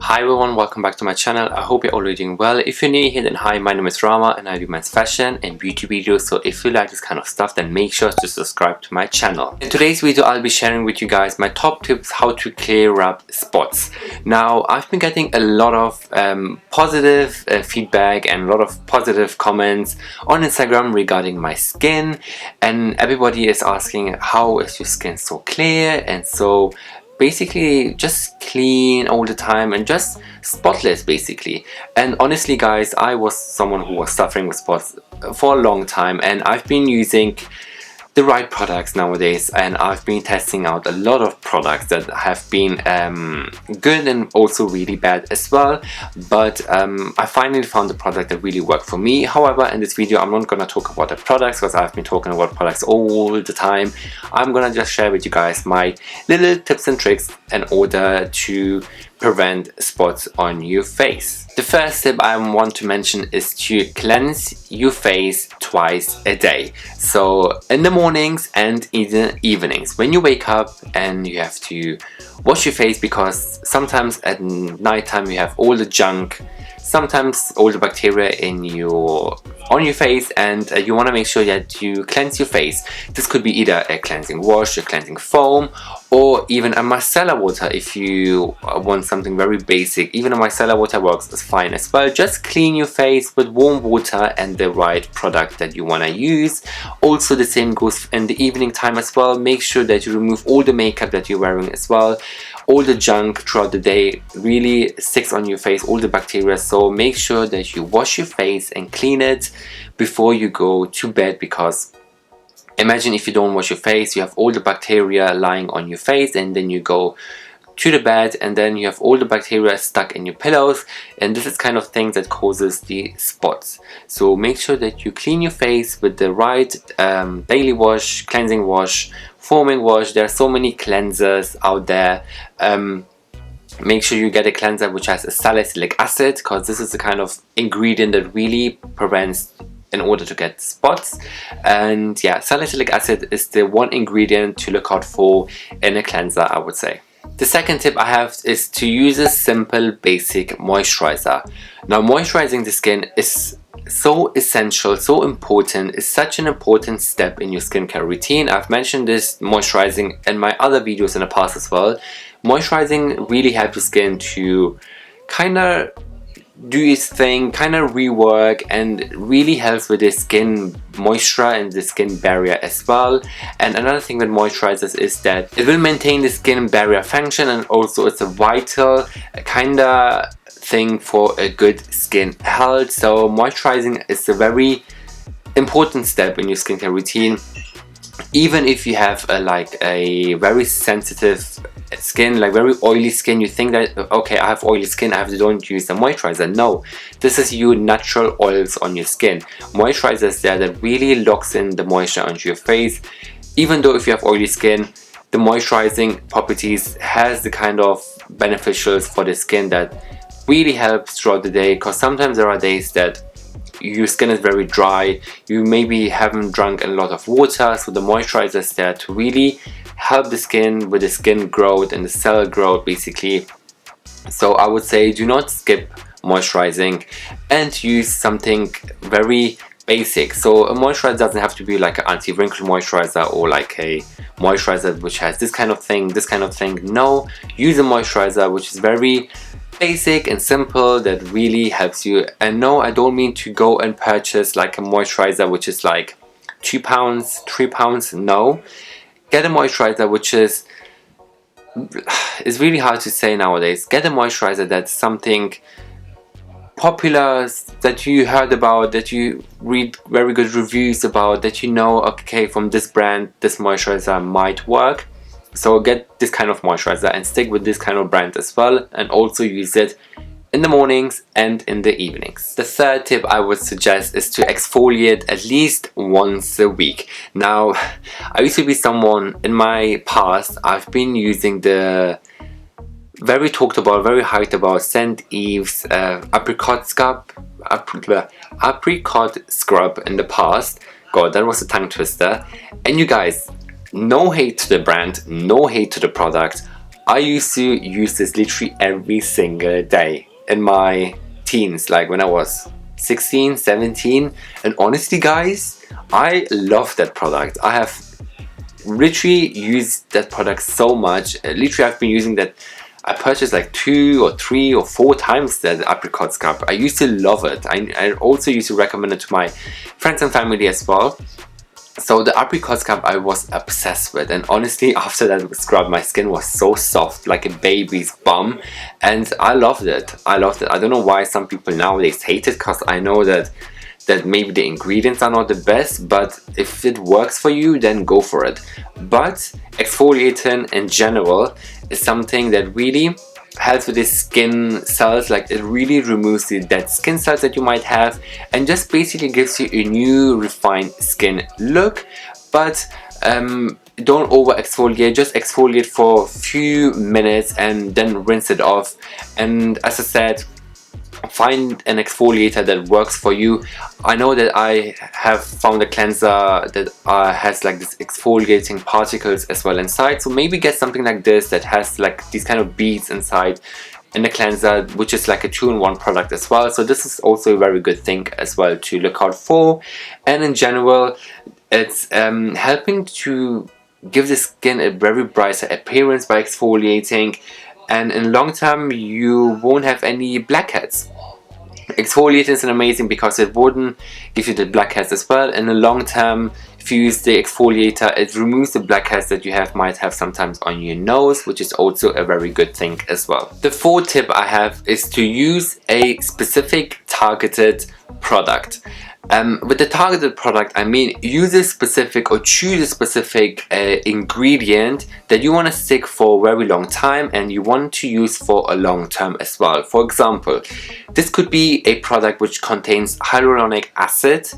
Hi everyone, welcome back to my channel. I hope you're all doing well. If you're new here, then hi, my name is Rahma and I do men's fashion and beauty videos. So if you like this kind of stuff, then make sure to subscribe to my channel. In today's video, I'll be sharing with you guys my top tips how to clear up spots. Now, I've been getting a lot of positive feedback and a lot of positive comments on Instagram regarding my skin, and everybody is asking, how is your skin so clear and so basically just clean all the time and just spotless basically. And honestly guys, I was someone who was suffering with spots for a long time, and I've been using the right products nowadays, and I've been testing out a lot of products that have been good and also really bad as well, but I finally found the product that really worked for me. However, in this video I'm not gonna talk about the products because I've been talking about products all the time. I'm gonna just share with you guys my little tips and tricks in order to prevent spots on your face. The first tip I want to mention is to cleanse your face twice a day. So in the mornings and in the evenings, when you wake up and you have to wash your face, because sometimes at night time you have all the junk, sometimes all the bacteria on your face, and you want to make sure that you cleanse your face. This could be either a cleansing wash, a cleansing foam, or even a micellar water. If you want something very basic, even a micellar water works as fine as well. Just clean your face with warm water and the right product that you want to use. Also the same goes in the evening time as well. Make sure that you remove all the makeup that you're wearing as well. All the junk throughout the day really sticks on your face, all the bacteria, so make sure that you wash your face and clean it before you go to bed, because imagine if you don't wash your face, you have all the bacteria lying on your face, and then you go to the bed and then you have all the bacteria stuck in your pillows, and this is kind of thing that causes the spots. So make sure that you clean your face with the right daily wash, cleansing wash, foaming wash. There are so many cleansers out there. Make sure you get a cleanser which has a salicylic acid, because this is the kind of ingredient that really prevents in order to get spots. And yeah, salicylic acid is the one ingredient to look out for in a cleanser, I would say. The second tip I have is to use a simple basic moisturizer. Now, moisturizing the skin is so essential, so important. It's such an important step in your skincare routine. I've mentioned this moisturizing in my other videos in the past as well. Moisturizing really helps your skin to kind of do its thing, kind of rework, and really helps with the skin moisture and the skin barrier as well. And another thing with moisturizers is that it will maintain the skin barrier function, and also it's a vital kind of thing for a good skin health. So moisturizing is a very important step in your skincare routine. Even if you have a very sensitive skin, like very oily skin, you think that okay, I have oily skin, don't use a moisturizer. No, this is your natural oils on your skin. Moisturizer is there that really locks in the moisture onto your face. Even though if you have oily skin, the moisturizing properties has the kind of beneficials for the skin that really helps throughout the day, because sometimes there are days that your skin is very dry, you maybe haven't drunk a lot of water, so the moisturizer is there to really help the skin with the skin growth and the cell growth basically. So I would say do not skip moisturizing and use something very basic. So a moisturizer doesn't have to be like an anti-wrinkle moisturizer or like a moisturizer which has this kind of thing. No, use a moisturizer which is very basic and simple, that really helps you. And no, I don't mean to go and purchase like a moisturizer which is like £2, £3. No, get a moisturizer which is, it's really hard to say nowadays. Get a moisturizer that's something popular, that you heard about, that you read very good reviews about, that you know, okay, from this brand this moisturizer might work. So get this kind of moisturizer and stick with this kind of brand as well, and also use it in the mornings and in the evenings. The third tip I would suggest is to exfoliate at least once a week. Now, I used to be someone in my past, I've been using the very talked about, very hyped about St. Eve's apricot scrub in the past. God, that was a tongue twister. And you guys, no hate to the brand, no hate to the product. I used to use this literally every single day in my teens, like when I was 16, 17, and honestly guys, I love that product. I have literally used that product so much. Literally I've been using that. I purchased like 2 or 3 or 4 times that apricot scrub. I used to love it. I also used to recommend it to my friends and family as well. So the apricot scrub I was obsessed with, and honestly after that scrub my skin was so soft like a baby's bum, and I loved it. I loved it. I don't know why some people nowadays hate it, because I know that maybe the ingredients are not the best, but if it works for you, then go for it. But exfoliating in general is something that really helps with the skin cells. Like it really removes the dead skin cells that you might have, and just basically gives you a new refined skin look. But don't over exfoliate. Just exfoliate for a few minutes and then rinse it off. And as I said, find an exfoliator that works for you. I know that I have found a cleanser that has like this exfoliating particles as well inside, so maybe get something like this that has like these kind of beads inside in the cleanser, which is like a 2-in-1 product as well. So this is also a very good thing as well to look out for. And in general, it's helping to give the skin a very brighter appearance by exfoliating, and in long term you won't have any blackheads. Exfoliating is amazing because it wouldn't give you the blackheads as well. In the long term, if you use the exfoliator, it removes the blackheads that you might have sometimes on your nose, which is also a very good thing as well. The 4th tip I have is to use a specific targeted product. With the targeted product, I mean use a specific or choose a specific ingredient that you want to stick for a very long time and you want to use for a long term as well. For example, this could be a product which contains hyaluronic acid.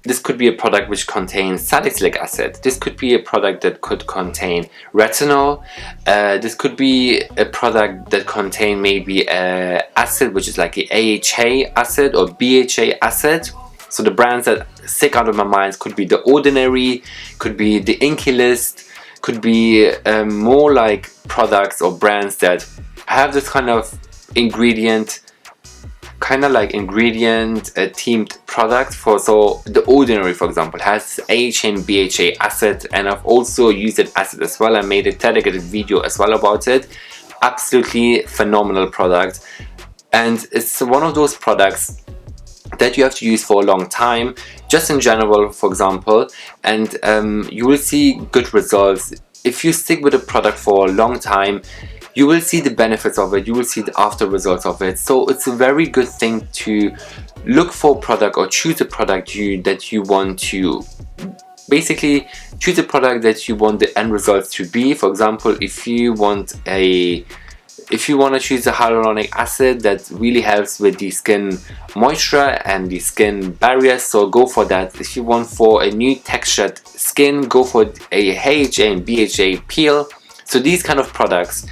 This could be a product which contains salicylic acid. This could be a product that could contain retinol. This could be a product that contains maybe acid which is like a AHA acid or BHA acid. So the brands that stick out of my mind could be The Ordinary, could be the Inky List, could be more like products or brands that have this kind of ingredient, themed product. So The Ordinary, for example, has AHA and BHA acid, and I've also used that acid as well. I made a dedicated video as well about it. Absolutely phenomenal product, and it's one of those products that you have to use for a long time, just in general, for example, and you will see good results. If you stick with a product for a long time, you will see the benefits of it, you will see the after results of it. So it's a very good thing to look for a product or choose a product that you want to basically choose a product that you want the end results to be. For example, if you want to choose a hyaluronic acid that really helps with the skin moisture and the skin barrier, so go for that. If you want for a new textured skin, go for a AHA and BHA peel. So these kind of products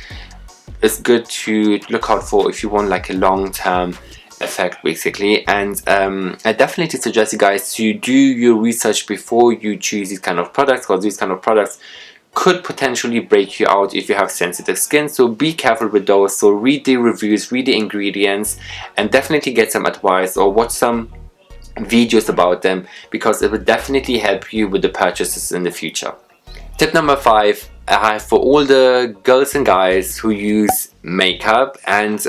is good to look out for if you want like a long-term effect basically. And I definitely suggest you guys to do your research before you choose these kind of products, because these kind of products could potentially break you out if you have sensitive skin. So be careful with those. So read the reviews, read the ingredients, and definitely get some advice or watch some videos about them, because it will definitely help you with the purchases in the future. Tip number 5 I have for all the girls and guys who use makeup, and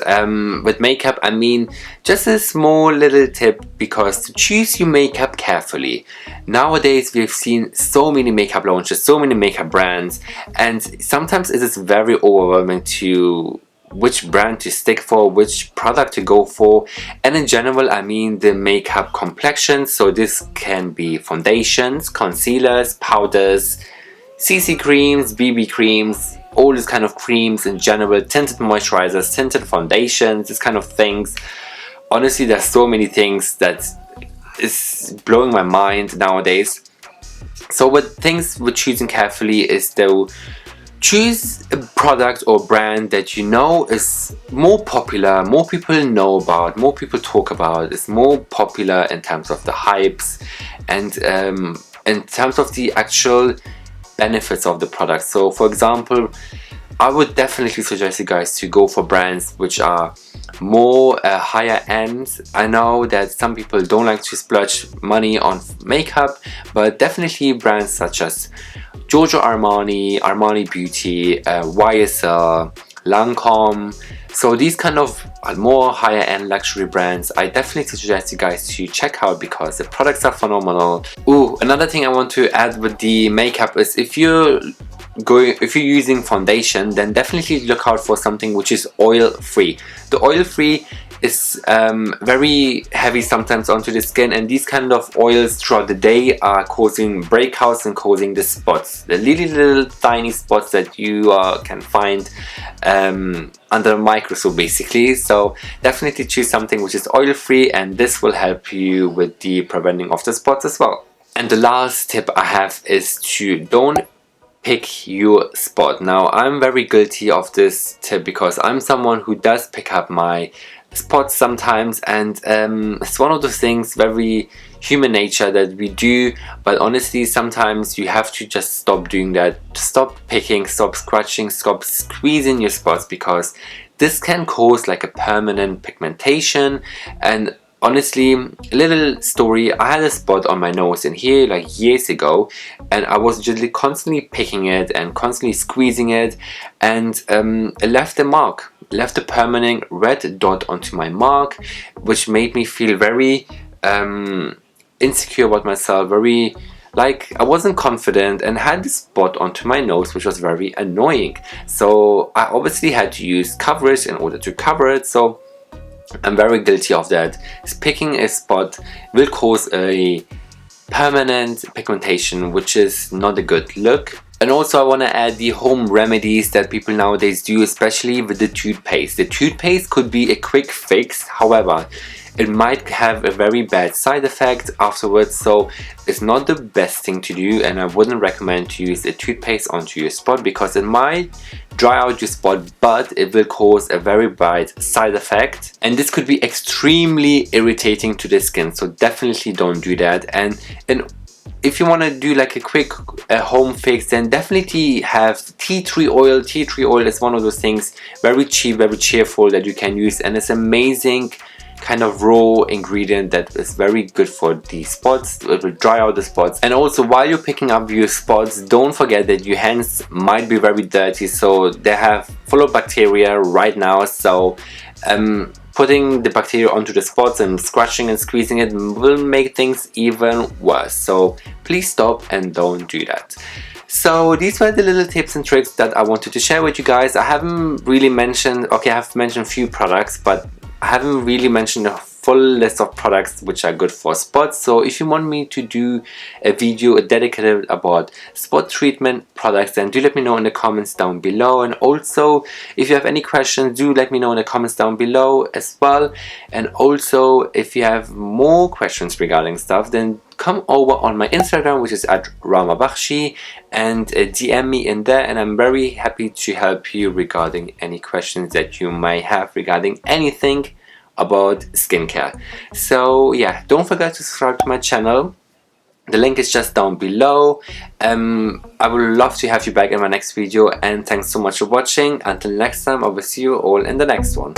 with makeup I mean just a small little tip, because to choose your makeup carefully. Nowadays we've seen so many makeup launches, so many makeup brands, and sometimes it is very overwhelming to which brand to stick for, which product to go for. And in general I mean the makeup complexion, so this can be foundations, concealers, powders, CC creams, BB creams, all these kind of creams in general, tinted moisturizers, tinted foundations, this kind of things. Honestly, there's so many things that is blowing my mind nowadays. So with choosing carefully is to choose a product or brand that you know is more popular, more people know about, more people talk about, is more popular in terms of the hypes and in terms of the actual benefits of the product. So for example, I would definitely suggest you guys to go for brands which are more higher end. I know that some people don't like to splurge money on makeup, but definitely brands such as Giorgio Armani, Armani Beauty, YSL, Lancome. So these kind of more higher end luxury brands, I definitely suggest you guys to check out because the products are phenomenal. Ooh, another thing I want to add with the makeup is if you're using foundation, then definitely look out for something which is oil free. The oil free is very heavy sometimes onto the skin, and these kind of oils throughout the day are causing breakouts and causing the spots, the little tiny spots that you can find under a microscope basically. So definitely choose something which is oil free, and this will help you with the preventing of the spots as well. And the last tip I have is to don't pick your spot. Now I'm very guilty of this tip because I'm someone who does pick up my spots sometimes, and it's one of those things, very human nature that we do, but honestly sometimes you have to just stop doing that. Stop picking, stop scratching, stop squeezing your spots, because this can cause like a permanent pigmentation. And honestly, a little story, I had a spot on my nose in here like years ago, and I was just constantly picking it and constantly squeezing it, and it left a mark, left a permanent red dot onto my mark, which made me feel very insecure about myself, very like I wasn't confident, and had this spot onto my nose which was very annoying. So I obviously had to use coverage in order to cover it. So I'm very guilty of that. Picking a spot will cause a permanent pigmentation, which is not a good look. And also I want to add the home remedies that people nowadays do, especially with the toothpaste. The toothpaste could be a quick fix, however it might have a very bad side effect afterwards, so it's not the best thing to do, and I wouldn't recommend to use a toothpaste onto your spot because it might dry out your spot, but it will cause a very bad side effect, and this could be extremely irritating to the skin. So definitely don't do that. And if you want to do like a quick home fix, then definitely have tea tree oil. Tea tree oil is one of those things, very cheap, very cheerful, that you can use, and it's amazing kind of raw ingredient that is very good for the spots. It will dry out the spots. And also, while you're picking up your spots, don't forget that your hands might be very dirty, so they have full of bacteria right now. So putting the bacteria onto the spots and scratching and squeezing it will make things even worse. So please stop and don't do that. So these were the little tips and tricks that I wanted to share with you guys. I haven't really mentioned, okay, I have mentioned a few products, but I haven't really mentioned a full list of products which are good for spots. So if you want me to do a video dedicated about spot treatment products, then do let me know in the comments down below. And also, if you have any questions, do let me know in the comments down below as well. And also, if you have more questions regarding stuff, then come over on my Instagram, which is at Rahma, and DM me in there, and I'm very happy to help you regarding any questions that you may have regarding anything about skincare. So yeah, don't forget to subscribe to my channel. The link is just down below. I would love to have you back in my next video, and thanks so much for watching. Until next time, I will see you all in the next one.